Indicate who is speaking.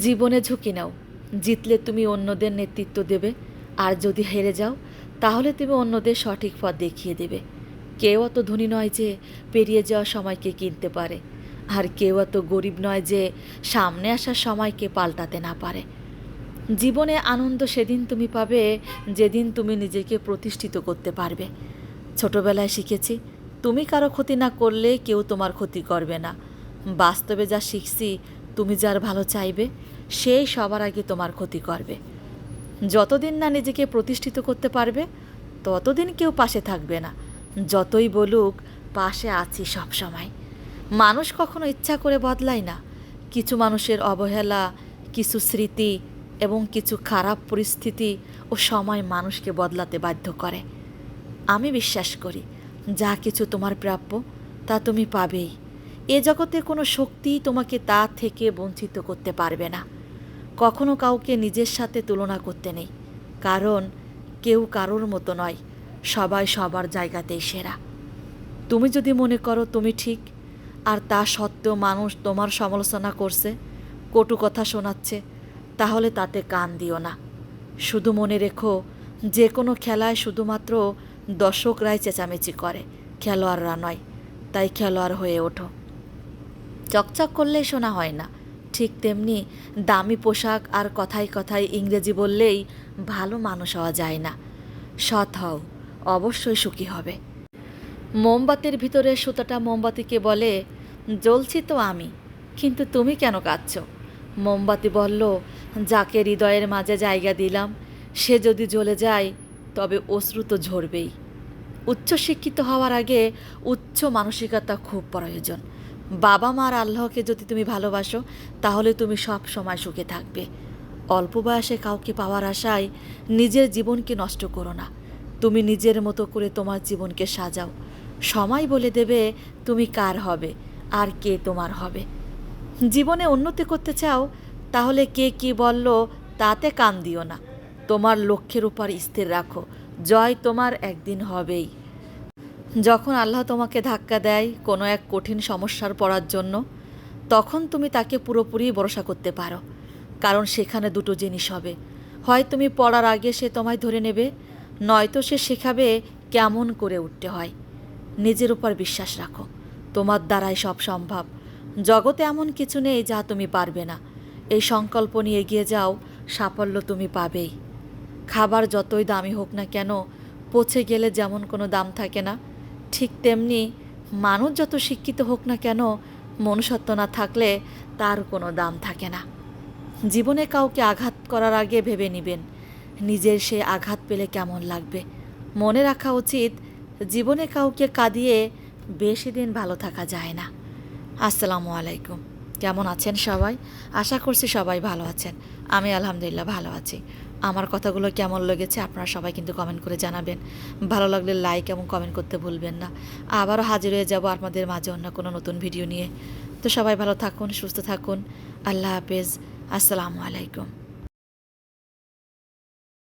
Speaker 1: জীবনে ঝুঁকি নাও। জিতলে তুমি অন্যদের নেতৃত্ব দেবে, আর যদি হেরে যাও তাহলে তুমি অন্যদের সঠিক পথ দেখিয়ে দেবে। কেউ অত ধনী নয় যে পেরিয়ে যাওয়া সময়কে কিনতে পারে, আর কেউ অত গরিব নয় যে সামনে আসা সময়কে পাল্টাতে না পারে। জীবনে আনন্দ সেদিন তুমি পাবে যেদিন তুমি নিজেকে প্রতিষ্ঠিত করতে পারবে। ছোটবেলায় শিখেছি, তুমি কারো ক্ষতি না করলে কেউ তোমার ক্ষতি করবে না। বাস্তবে যা শিখছি, তুমি যার ভালো চাইবে সেই সবার আগে তোমার ক্ষতি করবে। যতদিন না নিজেকে প্রতিষ্ঠিত করতে পারবে ততদিন কেউ পাশে থাকবে না। যতই বলুক পাশে আছি সব সময়। মানুষ কখনো ইচ্ছা করে বদলায় না। কিছু মানুষের অবহেলা, কিছু স্মৃতি এবং কিছু খারাপ পরিস্থিতি ও সময় মানুষকে বদলাতে বাধ্য করে। আমি বিশ্বাস করি, যা কিছু তোমার প্রাপ্য তা তুমি পাবেই। এ জগতে কোনো শক্তিই তোমাকে তা থেকে বঞ্চিত করতে পারবে না। কখনো কাউকে নিজের সাথে তুলনা করতে নেই, কারণ কেউ কারোর মতো নয়। সবাই সবার জায়গাতেই সেরা। তুমি যদি মনে করো তুমি ঠিক, আর তা সত্ত্বেও মানুষ তোমার সমালোচনা করছে, কটু কথা শোনাচ্ছে, তাহলে তাতে কান দিও না। শুধু মনে রেখো, যে কোনো খেলায় শুধুমাত্র দর্শকরাই চেঁচামেচি করে, খেলোয়াড়রা নয়। তাই খেলোয়াড় হয়ে ওঠো। চকচক করলেই শোনা হয় না, ঠিক তেমনি দামি পোশাক আর কথায় কথায় ইংরেজি বললেই ভালো মানুষ হওয়া যায় না। সৎ হও, অবশ্যই সুখী হবে। মোমবাতির ভিতরে সুতাটা মোমবাতিকে বলে, জ্বলছি তো আমি, কিন্তু তুমি কেন কাঁদছ? মোমবাতি বলল, যাকে হৃদয়ের মাঝে জায়গা দিলাম সে যদি জ্বলে যায় তবে অশ্রু তো ঝরবেই। উচ্চশিক্ষিত হওয়ার আগে উচ্চ মানসিকতা খুব প্রয়োজন। বাবা মা আর আল্লাহকে যদি তুমি ভালোবাসো তাহলে তুমি সব সময় সুখে থাকবে। অল্প বয়সে কাউকে পাওয়ার আশায় নিজের জীবনকে নষ্ট করো না। তুমি নিজের মতো করে তোমার জীবনকে সাজাও। সময় বলে দেবে তুমি কার হবে আর কে তোমার হবে। জীবনে উন্নতি করতে চাও তাহলে কে কি বলল তাতে কান দিও না। তোমার লক্ষ্যের উপর স্থির রাখো, জয় তোমার একদিন হবেই। যখন আল্লাহ তোমাকে ধাক্কা দেয় কোনো এক কঠিন সমস্যার পড়ার জন্য, তখন তুমি তাকে পুরোপুরি ভরসা করতে পারো, কারণ সেখানে দুটো জিনিস হবে। হয় তুমি পড়ার আগে সে তোমায় ধরে নেবে, নয়তো সে শেখাবে কেমন করে উঠতে হয়। নিজের উপর বিশ্বাস রাখো, তোমার দ্বারাই সব সম্ভব। জগতে এমন কিছু নেই যা তুমি পারবে না। এই সংকল্প নিয়ে এগিয়ে যাও, সাফল্য তুমি পাবেই। খাবার যতই দামি হোক না কেন, পচে গেলে যেমন কোনো দাম থাকে না, ঠিক তেমনি মানুষ যত শিক্ষিত হোক না কেন, মনুষ্যত্ব না থাকলে তার কোনো দাম থাকে না। জীবনে কাউকে আঘাত করার আগে ভেবে নেবেন নিজের সে আঘাত পেলে কেমন লাগবে। মনে রাখা উচিত, জীবনে কাউকে কাঁদিয়ে বেশি দিন ভালো থাকা যায় না। আসসালামু আলাইকুম। কেমন আছেন সবাই? আশা করছি সবাই ভালো আছেন। আমি আলহামদুলিল্লাহ ভালো আছি। আমার কথাগুলো কেমন লেগেছে আপনারা সবাই কিন্তু কমেন্ট করে জানাবেন। ভালো লাগলে লাইক এবং কমেন্ট করতে ভুলবেন না। আবারও হাজির হয়ে যাব আপনাদের মাঝে অন্য কোনো নতুন ভিডিও নিয়ে। তো সবাই ভালো থাকুন, সুস্থ থাকুন। আল্লাহ হাফেজ। আসসালামু আলাইকুম।